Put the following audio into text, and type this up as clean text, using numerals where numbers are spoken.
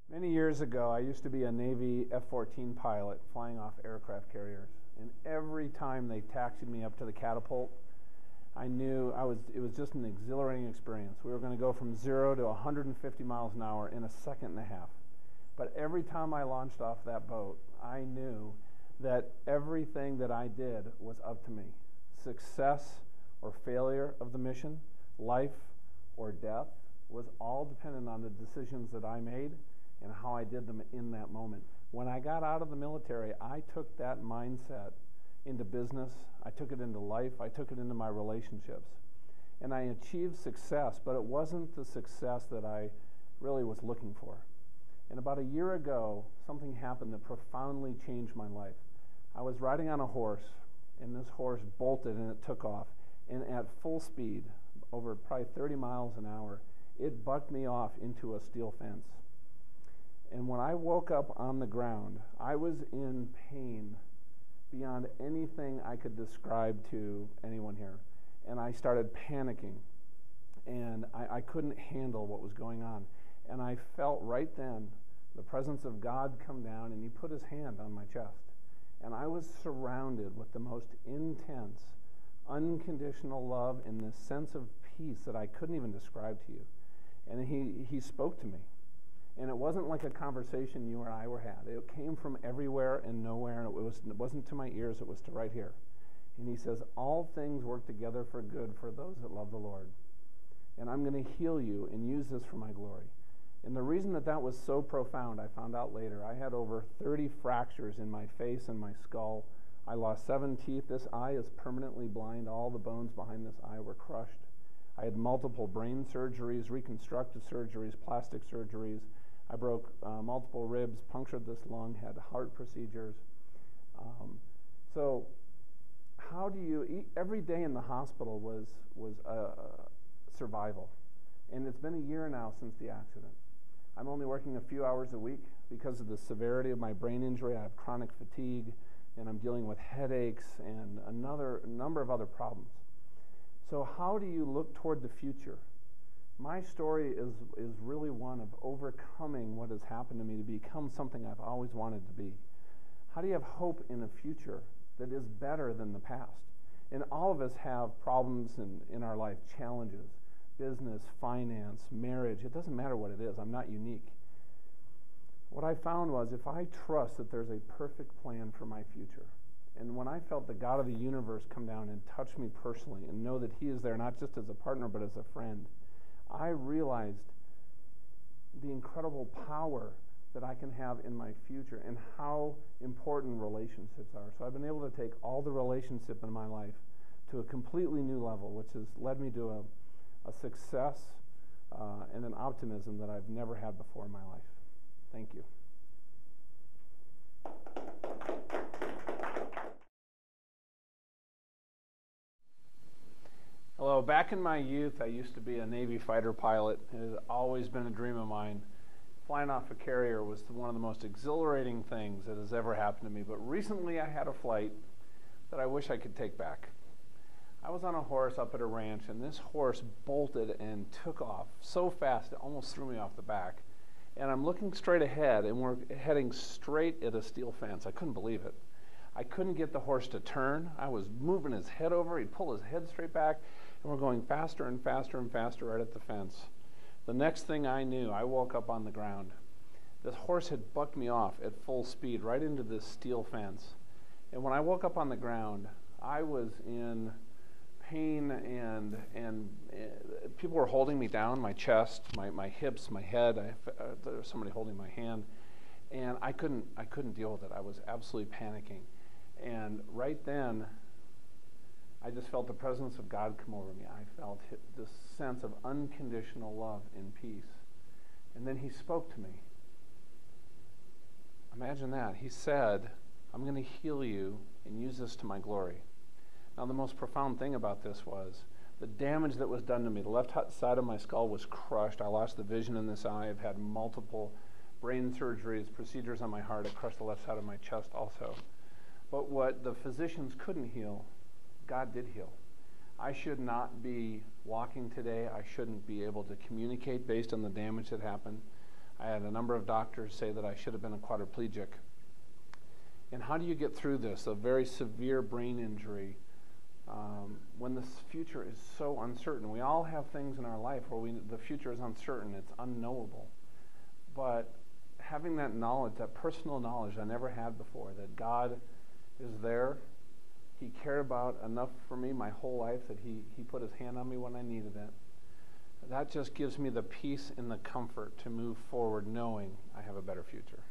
Many years ago, I used to be a Navy F-14 pilot flying off aircraft carriers. And every time they taxied me up to the catapult, I knew it was just an exhilarating experience. We were going to go from 0 to 150 miles an hour in a second and a half. But every time I launched off that boat, I knew that everything that I did was up to me. Success or failure of the mission, life or death, was all dependent on the decisions that I made and how I did them in that moment. When I got out of the military, I took that mindset into business, I took it into life, I took it into my relationships. And I achieved success, but it wasn't the success that I really was looking for. And about a year ago, something happened that profoundly changed my life. I was riding on a horse, and this horse bolted and it took off. And at full speed, over probably 30 miles an hour, it bucked me off into a steel fence. And when I woke up on the ground, I was in pain beyond anything I could describe to anyone here. And I started panicking. And I couldn't handle what was going on. And I felt right then the presence of God come down, and he put his hand on my chest. And I was surrounded with the most intense, unconditional love and this sense of peace that I couldn't even describe to you. And he spoke to me. And it wasn't like a conversation you or I were had. It came from everywhere and nowhere, and it wasn't to my ears, it was to right here. And he says, all things work together for good for those that love the Lord. And I'm going to heal you and use this for my glory. And the reason that was so profound, I found out later, I had over 30 fractures in my face and my skull. I lost 7 teeth. This eye is permanently blind. All the bones behind this eye were crushed. I had multiple brain surgeries, reconstructive surgeries, plastic surgeries. I broke multiple ribs, punctured this lung, had heart procedures. So how do you, every day in the hospital was survival. And it's been a year now since the accident. I'm only working a few hours a week because of the severity of my brain injury. I have chronic fatigue, and I'm dealing with headaches and a number of other problems. So how do you look toward the future? My story is really one of overcoming what has happened to me to become something I've always wanted to be. How do you have hope in a future that is better than the past? And all of us have problems in our life, challenges, business, finance, marriage. It doesn't matter what it is. I'm not unique. What I found was if I trust that there's a perfect plan for my future, and when I felt the God of the universe come down and touch me personally and know that he is there not just as a partner but as a friend, I realized the incredible power that I can have in my future and how important relationships are. So I've been able to take all the relationships in my life to a completely new level, which has led me to a success and an optimism that I've never had before in my life. Thank you. Hello. Back in my youth, I used to be a Navy fighter pilot. It has always been a dream of mine. Flying off a carrier was one of the most exhilarating things that has ever happened to me. But recently I had a flight that I wish I could take back. I was on a horse up at a ranch, and this horse bolted and took off so fast it almost threw me off the back. And I'm looking straight ahead, and we're heading straight at a steel fence. I couldn't believe it. I couldn't get the horse to turn. I was moving his head over. He'd pull his head straight back, and we're going faster and faster and faster right at the fence. The next thing I knew, I woke up on the ground. This horse had bucked me off at full speed right into this steel fence. And when I woke up on the ground, I was in pain, and people were holding me down, my chest, my hips, my head. There was somebody holding my hand, and I couldn't deal with it. I was absolutely panicking. And right then, I just felt the presence of God come over me. I felt this sense of unconditional love and peace. And then he spoke to me. Imagine that. He said, I'm going to heal you and use this to my glory. Now, the most profound thing about this was the damage that was done to me. The left side of my skull was crushed. I lost the vision in this eye. I've had multiple brain surgeries, procedures on my heart. It crushed the left side of my chest also. But what the physicians couldn't heal, God did heal. I should not be walking today. I shouldn't be able to communicate based on the damage that happened. I had a number of doctors say that I should have been a quadriplegic. And how do you get through this, a very severe brain injury, when the future is so uncertain? We all have things in our life where the future is uncertain, it's unknowable. But having that knowledge, that personal knowledge I never had before, that God is there, He cared about enough for me my whole life that He put His hand on me when I needed it, that just gives me the peace and the comfort to move forward knowing I have a better future.